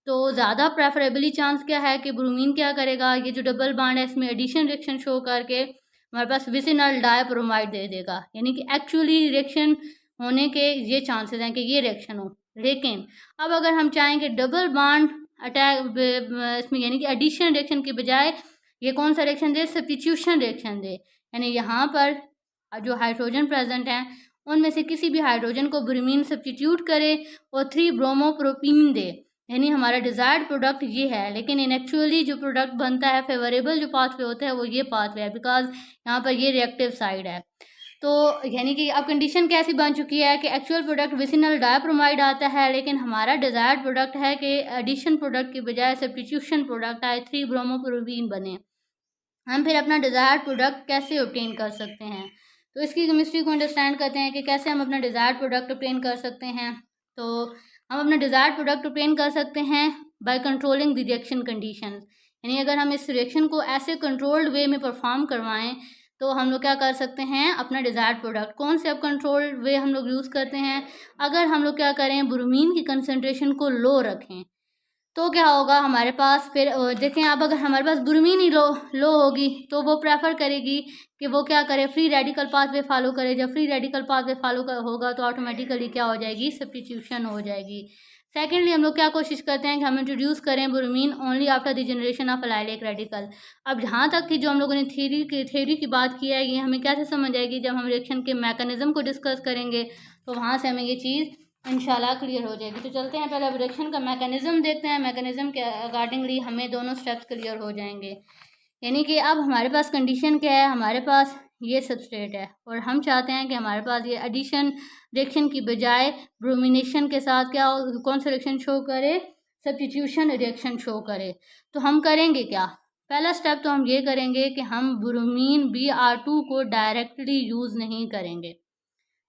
तो ज़्यादा प्रेफरेबली चांस क्या है कि ब्रोमीन क्या करेगा, ये जो डबल बॉन्ड है इसमें एडिशन रिएक्शन शो करके हमारे पास विसिनल डायब्रोमाइड दे देगा। यानी कि एक्चुअली रिएक्शन होने के ये चांसेस हैं कि ये रिएक्शन हो। लेकिन अब अगर हम चाहें कि डबल बॉन्ड अटैक इसमें, यानी कि एडिशन रिएक्शन के बजाय ये कौन सा रिएक्शन दे, सब्स्टिट्यूशन रिएक्शन दे। यानी यहाँ पर जो हाइड्रोजन प्रेजेंट हैं उनमें से किसी भी हाइड्रोजन को ब्रोमीन सब्स्टिट्यूट करे और 3 ब्रोमोप्रोपीन दे, यानी हमारा डिज़ायर्ड प्रोडक्ट ये है। लेकिन इन एक्चुअली जो प्रोडक्ट बनता है, फेवरेबल जो पाथवे होता है वो ये पाथवे है, बिकॉज यहाँ पर ये रिएक्टिव साइड है। तो यानी कि अब कंडीशन कैसी बन चुकी है कि एक्चुअल प्रोडक्ट विसिनल डायब्रोमाइड आता है, लेकिन हमारा डिज़ायर्ड प्रोडक्ट है कि एडिशन प्रोडक्ट के बजाय सब्स्टिट्यूशन प्रोडक्ट आए, 3 ब्रोमोप्रोपीन बने। हम फिर अपना डिज़ायर्ड प्रोडक्ट कैसे ऑब्टेन कर सकते हैं, तो इसकी केमिस्ट्री को अंडरस्टैंड करते हैं कि कैसे हम अपना डिज़ायर्ड प्रोडक्ट ऑब्टेन कर सकते हैं। तो हम अपना डिज़ायर्ड प्रोडक्ट ऑब्टेन कर सकते हैं by controlling the reaction conditions. यानी अगर हम इस रिएक्शन को ऐसे कंट्रोल्ड वे में परफॉर्म करवाएं तो हम लोग क्या कर सकते हैं, अपना डिज़ायर्ड प्रोडक्ट। कौन से अब कंट्रोल्ड वे हम लोग यूज़ करते हैं, अगर हम लोग क्या करें, ब्रोमीन की कंसनट्रेशन को लो रखें तो क्या होगा हमारे पास। फिर देखें, अब अगर हमारे पास ब्रोमीन ही लो होगी तो वो प्रेफर करेगी कि वो क्या करे, फ्री रेडिकल पाथवे फॉलो करे। जब फ्री रेडिकल पाथवे फॉलो होगा तो ऑटोमेटिकली क्या हो जाएगी, सब्स्टिट्यूशन हो जाएगी। सेकेंडली हम लोग क्या कोशिश करते हैं कि हम इंट्रोड्यूस करें bromine only after the generation of allylic radical. अब जहाँ तक कि जो हम लोगों ने थ्योरी की बात की है, ये हमें कैसे समझ आएगी, जब हम रिएक्शन के मैकेनिज्म को डिस्कस करेंगे तो वहाँ से हमें ये चीज़ इंशाल्लाह क्लियर हो जाएगी। तो चलते हैं पहले अब रिएक्शन का मैकेनिज्म देखते हैं। मैकेनिज्म के अकॉर्डिंगली हमें दोनों स्टेप्स क्लियर हो जाएंगे। यानी कि अब हमारे पास कंडीशन क्या है, हमारे पास ये सबस्ट्रेट है और हम चाहते हैं कि हमारे पास ये एडिशन रिएक्शन की बजाय ब्रोमिनेशन के साथ क्या कौन सा रिएक्शन शो करे, सब्स्टिट्यूशन रिएक्शन शो करे। तो हम करेंगे क्या, पहला स्टेप तो हम ये करेंगे कि हम ब्रोमीन Br2 को डायरेक्टली यूज़ नहीं करेंगे,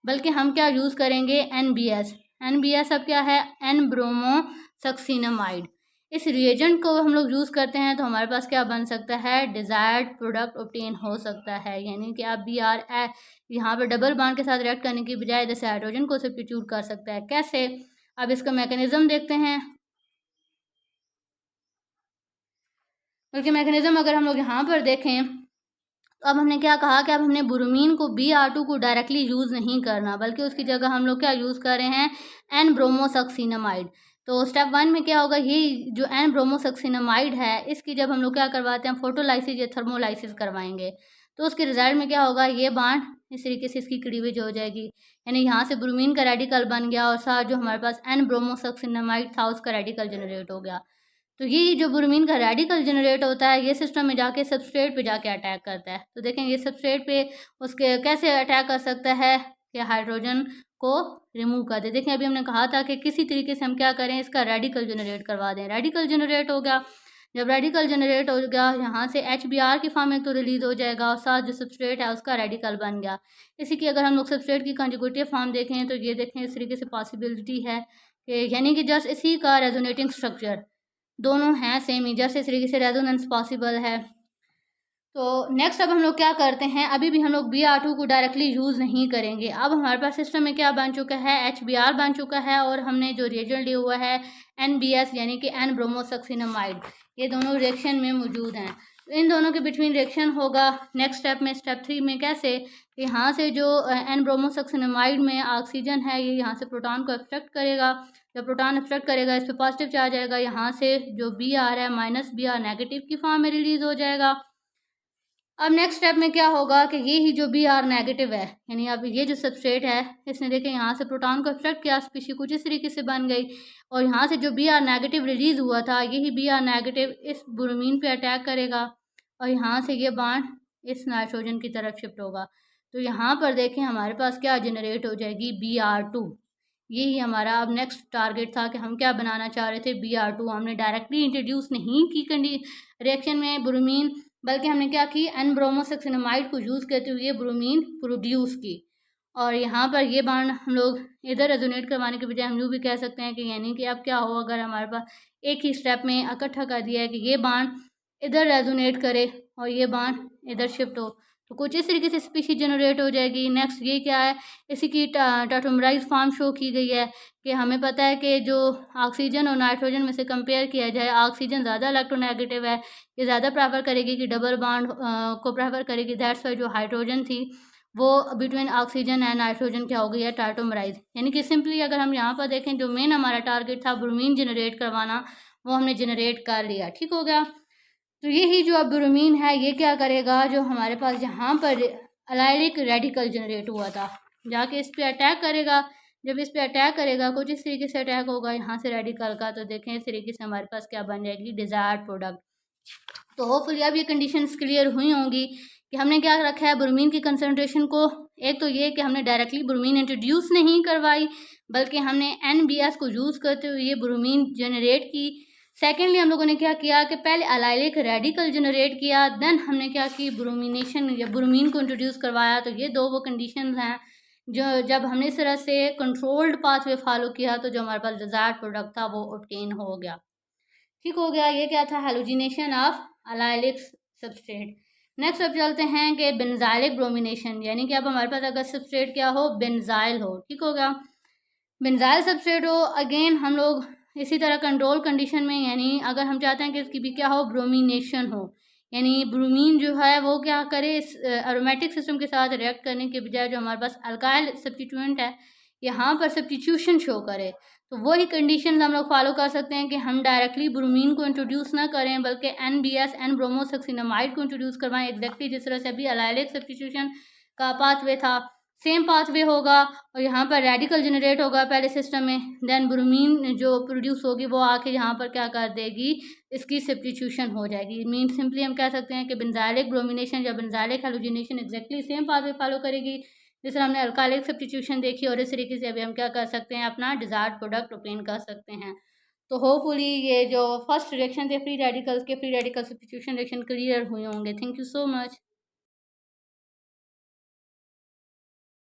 बल्कि हम क्या यूज़ करेंगे, NBS। NBS अब क्या है, एन ब्रोमो सक्सिनामाइड। इस रिएजेंट को हम लोग यूज़ करते हैं तो हमारे पास क्या बन सकता है, डिज़ायर्ड प्रोडक्ट ऑब्टेन हो सकता है। यानी कि आप Br यहाँ पर डबल बॉन्ड के साथ रिएक्ट करने की बजाय जैसे हाइड्रोजन को सब्स्टिट्यूट कर सकता है। कैसे, अब इसका मैकेनिज्म देखते हैं। बल्कि मैकेनिज्म अगर हम लोग यहाँ पर देखें तो अब हमने क्या कहा कि अब हमने ब्रोमीन को Br2 को डायरेक्टली यूज़ नहीं करना, बल्कि उसकी जगह हम लोग क्या यूज़ कर रहे हैं, एन ब्रोमोसक्सिनामाइड। तो स्टेप 1 में क्या होगा, ये जो एन ब्रोमोसक्सिनामाइड है इसकी जब हम लोग क्या करवाते हैं, फोटोलाइसिस या थर्मोलाइसिस करवाएंगे तो उसके रिजल्ट में क्या होगा, ये बॉन्ड इस तरीके से इसकी क्लीवेज हो जाएगी। यानी यहाँ से ब्रोमीन का रेडिकल बन गया और साथ जो हमारे पास एन ब्रोमोसक्सिनामाइड था उसका रेडिकल जनरेट हो गया। तो ये जो ब्रोमीन का रेडिकल जनरेट होता है ये सिस्टम में जाके सबस्ट्रेट पे जाके अटैक करता है। तो देखें ये सबस्ट्रेट पे उसके कैसे अटैक कर सकता है कि हाइड्रोजन को रिमूव कर दे। देखें अभी हमने कहा था कि किसी तरीके से हम क्या करें, इसका रेडिकल जनरेट करवा दें। रेडिकल जनरेट हो गया, जब रेडिकल जनरेट हो गया यहाँ से HBr की फॉर्म में तो रिलीज हो जाएगा और साथ जो सबस्ट्रेट है उसका रेडिकल बन गया। इसी की अगर हम लोग सबस्ट्रेट की कंजुगेटिव फॉर्म देखें तो ये देखें इस तरीके से पॉसिबिलिटी है कि यानी कि जस्ट इसी का रेजोनेटिंग स्ट्रक्चर दोनों हैं सेम ही, जैसे इस तरीके से रेजोनेंस पॉसिबल है। तो नेक्स्ट अब हम लोग क्या करते हैं, अभी भी हम लोग Br2 को डायरेक्टली यूज़ नहीं करेंगे। अब हमारे पास सिस्टम में क्या बन चुका है, HBr बन चुका है और हमने जो रिएजेंट लिया हुआ है NBS यानी कि एन ब्रोमोसक्सिनामाइड, ये दोनों रिएक्शन में मौजूद हैं। इन दोनों के बिटवीन रिएक्शन होगा नेक्स्ट स्टेप में, स्टेप 3 में। कैसे? यहाँ से जो एन ब्रोमोसक्सिनामाइड में ऑक्सीजन है ये यहाँ से प्रोटॉन को एक्सट्रैक्ट करेगा। जब प्रोटॉन एक्सट्रैक्ट करेगा इस पर पॉजिटिव चार्ज आएगा, यहाँ से जो बी आर है माइनस बी आर नेगेटिव की फॉर्म में रिलीज हो जाएगा। अब नेक्स्ट स्टेप में क्या होगा कि ये ही जो बी आर नेगेटिव है, यानी अब ये जो सबस्ट्रेट है इसने देखें यहाँ से प्रोटॉन को एक्सट्रैक्ट किया, स्पीशीज कुछ इस तरीके से बन गई, और यहाँ से जो बी आर नेगेटिव रिलीज हुआ था यही बी आर नेगेटिव इस ब्रोमीन पे अटैक करेगा और यहाँ से ये बॉन्ड इस नाइट्रोजन की तरफ शिफ्ट होगा। तो यहाँ पर देखें हमारे पास क्या जनरेट हो जाएगी, Br2। यही हमारा अब नेक्स्ट टारगेट था कि हम क्या बनाना चाह रहे थे, Br2। हमने डायरेक्टली इंट्रोड्यूस नहीं की रिएक्शन में ब्रोमीन, बल्कि हमने क्या की, एन ब्रोमोसक्सिनामाइड को यूज़ करते हुए ब्रोमीन प्रोड्यूस की। और यहाँ पर ये बॉन्ड हम लोग इधर रेजोनेट करवाने के बजाय हम यूँ भी कह सकते हैं कि यानी कि अब क्या हो अगर हमारे पास एक ही स्टेप में इकट्ठा कर दिया है कि ये बॉन्ड इधर रेजोनेट करे और ये बॉन्ड इधर शिफ्ट हो, तो कुछ इस तरीके से स्पीशीज जनरेट हो जाएगी। नेक्स्ट ये क्या है, इसी की टाटोमराइज फॉर्म शो की गई है कि हमें पता है कि जो ऑक्सीजन और नाइट्रोजन में से कंपेयर किया जाए, ऑक्सीजन ज़्यादा इलेक्ट्रोनेगेटिव है, ये ज़्यादा प्रेफर करेगी कि डबल बॉन्ड को प्रेफर करेगी। दैट्स वाई जो हाइड्रोजन थी वो बिटवीन ऑक्सीजन एंड नाइट्रोजन क्या हो गई है, टाटोमराइज। यानी कि सिंपली अगर हम यहाँ पर देखें जो मेन हमारा टारगेट था ब्रोमीन जनरेट करवाना, वो हमने जनरेट कर लिया। ठीक हो गया। तो यही जो अब ब्रोमीन है ये क्या करेगा, जो हमारे पास यहाँ पर अलाइलिक रेडिकल जनरेट हुआ था जाके इस पर अटैक करेगा। जब इस पर अटैक करेगा कुछ इस तरीके से अटैक होगा यहाँ से रेडिकल का, तो देखें इस तरीके से हमारे पास क्या बन जाएगी, डिज़ायर्ड प्रोडक्ट। तो होपफुली अब ये कंडीशंस क्लियर हुई होंगी कि हमने क्या रखा है ब्रोमीन की कंसनट्रेशन को। एक तो ये कि हमने डायरेक्टली ब्रोमीन इंट्रोड्यूस नहीं करवाई, बल्कि हमने NBS को यूज़ करते हुए ये ब्रोमीन जनरेट की। सेकेंडली हम लोगों ने क्या किया कि पहले अलाइलिक रेडिकल जनरेट किया, देन हमने क्या की, ब्रोमिनेशन या ब्रोमीन को इंट्रोड्यूस करवाया। तो ये दो वो कंडीशंस हैं जो जब हमने इस तरह से कंट्रोल्ड पाथवे फॉलो किया तो जो हमारे पास डिज़ायर्ड प्रोडक्ट था वो ऑब्टेन हो गया। ठीक हो गया। ये क्या था, halogenation of allylic substrate. Next अब चलते हैं कि बेंजाइलिक ब्रोमिनेशन, यानी कि अब हमारे पास अगर सबस्ट्रेट क्या हो, बेंजाइल हो। ठीक हो गया। बेंजाइल सबस्ट्रेट हो, अगेन हम लोग इसी तरह कंट्रोल कंडीशन में, यानी अगर हम चाहते हैं कि इसकी भी क्या हो, ब्रोमिनेशन हो, यानी ब्रोमीन जो है वो क्या करे, इस एरोमेटिक सिस्टम के साथ रिएक्ट करने के बजाय जो हमारे पास अल्काइल सब्स्टिट्यूएंट है यहाँ पर सब्स्टिट्यूशन शो करे। तो वही कंडीशन हम लोग फॉलो कर सकते हैं कि हम डायरेक्टली ब्रोमीन को इंट्रोड्यूस ना करें, बल्कि NBS एन ब्रोमोसक्सिनामाइड को इंट्रोड्यूस करवाएं। एग्जैक्टली जिस तरह से अभी अलाइलिक सब्स्टिट्यूशन का पाथवे था, सेम पाथवे होगा और यहाँ पर रेडिकल जनरेट होगा पहले सिस्टम में, देन ब्रोमीन जो प्रोड्यूस होगी वो आके यहाँ पर क्या कर देगी, इसकी सब्स्टिट्यूशन हो जाएगी। मीन सिंपली हम कह सकते हैं कि बेंजाइलिक ब्रोमिनेशन या benzylic halogenation exactly same pathway follow करेगी जिस तरह हमने अल्काइलिक सब्स्टिट्यूशन देखी, और इस तरीके से अभी हम क्या कर सकते हैं, अपना डिज़ायर्ड प्रोडक्ट ऑब्टेन कर सकते हैं। तो होपफुली ये जो फर्स्ट रिएक्शन थे फ्री रेडिकल्स के, free radical substitution reaction clear हुए होंगे। Thank you so much.